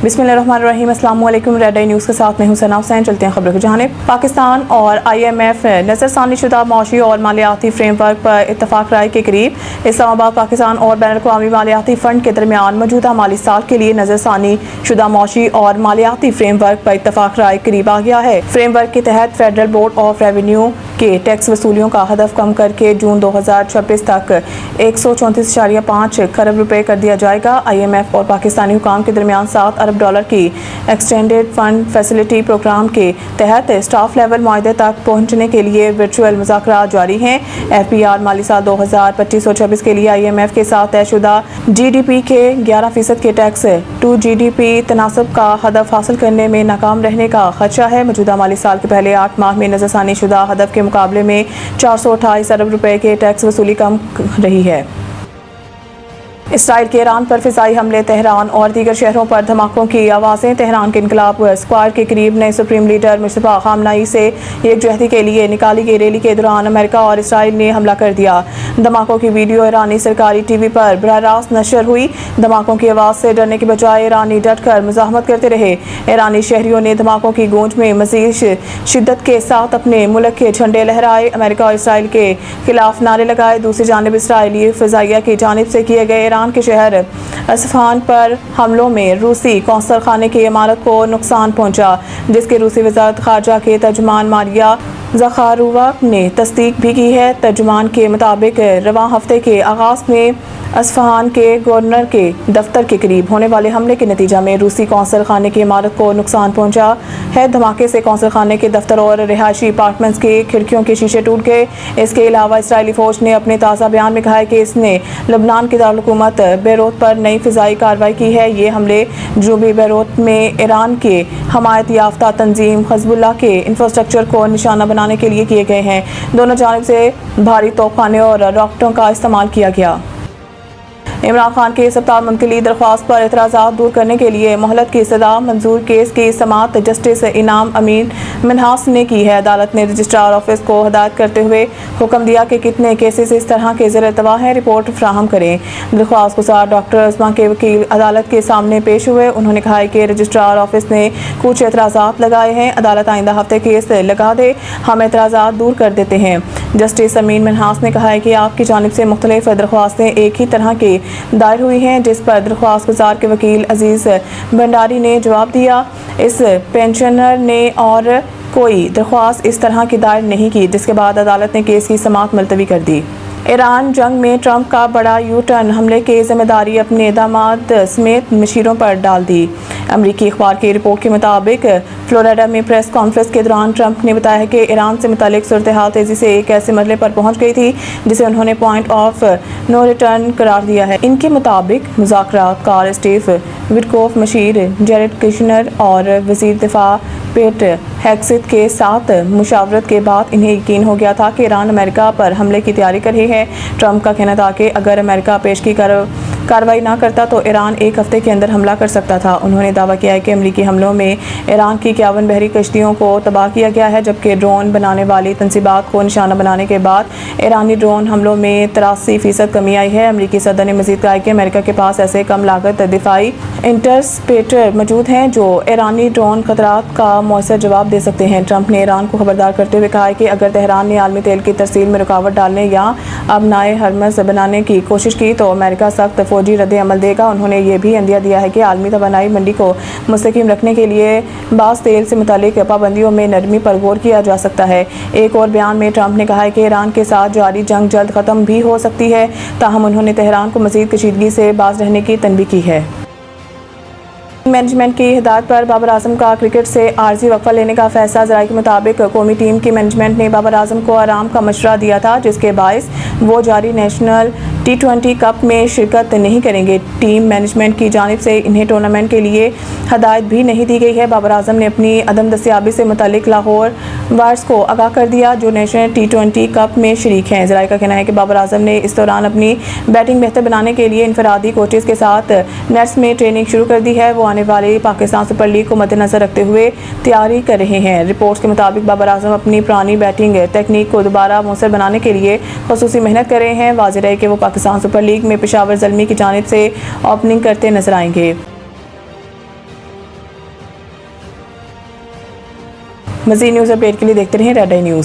बिस्मिल्लाहिर्रहमानिर्रहीम। अस्सलाम वालेकुम। रेड आई न्यूज़ के साथ मैं हूं सना हुसैन। चलते हैं खबरों की जानिब। पाकिस्तान और IMF नज़रसानी शुदा मौशी और मालियाती फ्रेमवर्क पर इत्तफाक राय के करीब। इस्लामाबाद पाकिस्तान और बैनुल अक़वामी मालियाती फ़ंड के दरमियान मौजूदा माली साल के लिए नज़रसानी शुदा मौशी और मालियाती फ्रेमवर्क पर इत्तफाक राय करीब आ गया है। फ्रेमवर्क के तहत फेडरल बोर्ड ऑफ रेवेन्यू के टैक्स वसूलियों का हदफ कम करके जून 2026 तक 134.5 खरब रुपए कर दिया जाएगा। IMF और पाकिस्तानी हुकाम के दरमियान $7 अरब की एक्सटेंडेड फंड फैसिलिटी प्रोग्राम के तहत स्टाफ लेवल मुआहदे तक पहुंचने के लिए वर्चुअल मुज़ाकरात जारी हैं। FPR माली साल 2025-26 के लिए IMF के साथ तयशुदा GDP के 11% के टैक्स टू GDP तनासब का हदफ हासिल करने में नाकाम रहने का खदशा है। मौजूदा माली साल के पहले 8 माह में नज़रसानी शुदा हदफ के मुकाबले में 428 अरब रुपए के टैक्स वसूली कम रही है। इसराइल के ईरान पर फ़िज़ाई हमले, तेहरान और दीगर शहरों पर धमाकों की आवाज़ें। तेहरान के इनकलाब स्क्वायर के करीब नए सुप्रीम लीडर मुस्तफ़ा ख़ामनेई से यकजहती के लिए निकाली गई रैली के दौरान अमेरिका और इसराइल ने हमला कर दिया। धमाकों की वीडियो ईरानी सरकारी TV पर बराह रास्त नशर हुई। धमाकों की आवाज़ से डरने के बजाय ईरानी डट कर मुज़ाहमत करते रहे। ईरानी शहरियों ने धमाकों की गूंज में मज़ीद शिद्दत के साथ अपने मुल्क के झंडे लहराए, अमेरिका और इसराइल के खिलाफ नारे लगाए। दूसरी जानिब इसराइली फ़िज़ाइया की जानिब से किए गए ईरान के शहर असफ़हान पर हमलों में रूसी कौंसल खाने की इमारत को नुकसान पहुंचा, जिसके रूसी वज़ारत ख़ारजा के तर्जुमान मारिया ज़खारोवा ने तस्दीक भी की है। तर्जुमान के मुताबिक रवां हफ्ते के आगाज़ में असफ़हान के गवर्नर के दफ्तर के करीब होने वाले हमले के नतीजा में रूसी कौंसल खाने की इमारत को नुकसान पहुंचा है। धमाके से कौंसल खाने के दफ्तर और रिहायशी अपार्टमेंट्स की खिड़कियों के शीशे टूट गए। इसके अलावा इसराइली फ़ौज ने अपने ताज़ा बयान में कहा है कि इसने लबनान की दारुल-हुकूमत बेरूत पर नई फ़िज़ाई कार्रवाई की है। ये हमले जनूबी बेरूत में ईरान के हमायत याफ्ता तंजीम हिज़्बुल्लाह के इंफ्रास्ट्रक्चर को निशाना बनाने के लिए किए गए हैं। दोनों जानिब से भारी तोपखाने और रॉकेटों का इस्तेमाल किया गया। इमरान खान के अस्पताल मुंतकिली दरख्वास्त पर एतराज़ात दूर करने के लिए मोहलत की सदा मंजूर केस की समाअत जस्टिस इनाम अमीन मिन्हास ने की है। अदालत ने रजिस्ट्रार ऑफिस को हदायत करते हुए हुक्म दिया कि कितने केसेस इस तरह के ज़ेर इल्तवा हैं, रिपोर्ट फ्राहम करें। दरख्वास्त गुज़ार डॉक्टर अज़मा के वकील अदालत के सामने पेश हुए। उन्होंने कहा है कि रजिस्ट्रार ऑफिस ने कुछ एतराज़ात लगाए हैं, अदालत आइंदा हफ्ते केस लगा दे, हम एतराज़ात दूर कर देते हैं। जस्टिस अमीन मिन्हास ने कहा है कि आपकी जानिब से मुख्तलिफ दरख्वास्तें एक ही तरह की दायर हुई हैं, जिस पर दरख्वास्त गुज़ार के वकील अजीज़ भंडारी ने जवाब दिया, इस पेंशनर ने और कोई दरख्वास्त इस तरह की दायर नहीं की, जिसके बाद अदालत ने केस की समाअत मुलतवी कर दी। ईरान जंग में ट्रंप का बड़ा U-टर्न, हमले की जिम्मेदारी अपने दामाद समेत मशीरों पर डाल दी। अमरीकी अखबार की रिपोर्ट के मुताबिक फ्लोरिडा में प्रेस कॉन्फ्रेंस के दौरान ट्रंप ने बताया कि ईरान से मुतालिक सूरत हाल तेज़ी से एक ऐसे मरहले पर पहुंच गई थी जिसे उन्होंने पॉइंट ऑफ नो रिटर्न करार दिया है। इनके मुताबिक मुज़ाकरात कार स्टीव विटकोफ, मशीर जेरेड कुशनर और वज़ीर दिफा पेट हेग्सेथ के साथ मुशावरत के बाद इन्हें यकीन हो गया था कि ईरान अमेरिका पर हमले की तैयारी कर रही है। ट्रंप का कहना था कि अगर अमेरिका पेशगी कार्रवाई ना करता तो ईरान एक हफ्ते के अंदर हमला कर सकता था। उन्होंने दावा किया है कि अमरीकी हमलों में ईरान की 51 बहरी कश्तियों को तबाह किया गया है, जबकि ड्रोन बनाने वाली तंसीबात को निशाना बनाने के बाद ईरानी ड्रोन हमलों में 83% कमी आई है। अमरीकी सदर ने मजीद कहा कि अमेरिका के पास ऐसे कम लागत दिफाई इंटरसेप्टर मौजूद हैं जो ईरानी ड्रोन खतरात का मौसर जवाब दे सकते हैं। ट्रंप ने ईरान को खबरदार करते हुए कहा है कि अगर तेहरान ने आलमी तेल की तरसील में रुकावट डालने या अपनाए हरमस बनाने की कोशिश की तो अमेरिका सख्त फौजी रद्द अमल देगा। उन्होंने ये भी अंदिया दिया है कि आलमी तवानाई मंडी को मुस्तकीम रखने के लिए बास तेल से मुतालिक पाबंदियों में नरमी पर गौर किया जा सकता है। एक और बयान में ट्रंप ने कहा है कि ईरान के साथ जारी जंग जल्द ख़त्म भी हो सकती है, ताहम उन्होंने तेहरान को मज़ीद कशीदगी से बाज रहने की तनबीह की है। मैनेजमेंट की हिदायत पर बाबर आजम का क्रिकेट से आर्जी वक्फा लेने का फैसला। ज़राए के मुताबिक कौमी टीम की मैनेजमेंट ने बाबर आजम को आराम का मशवरा दिया था, जिसके बायस वो जारी नेशनल T20 कप में शिरकत नहीं करेंगे। टीम मैनेजमेंट की जानिब से इन्हें टूर्नामेंट के लिए हदायत भी नहीं दी गई है। बाबर आजम ने अपनी अदम दस्तियाबी से मुतालिक लाहौर वायर्स को आगाह कर दिया, जो नेशनल T20 कप में शरीक हैं। ज़राए का कहना है कि बाबर आजम ने इस दौरान अपनी बैटिंग बेहतर बनाने के लिए इनफरादी कोचेज़ के साथ नेट्स में ट्रेनिंग शुरू कर दी है। वो आने वाली पाकिस्तान सुपर लीग को मद्देनजर रखते हुए तैयारी कर रहे हैं। रिपोर्ट्स के मुताबिक बाबर आजम अपनी पुरानी बैटिंग टेक्निक को दोबारा मौसर बनाने के लिए खुसूसी मेहनत कर रहे हैं। वाज़ेह है कि वो पाकिस्तान सुपर लीग में पेशावर ज़ल्मी की जानिब से ओपनिंग करते नजर आएंगे। مزید نیوز اپڈیٹ کے لیے دیکھتے رہیں ریڈ آئی نیوز.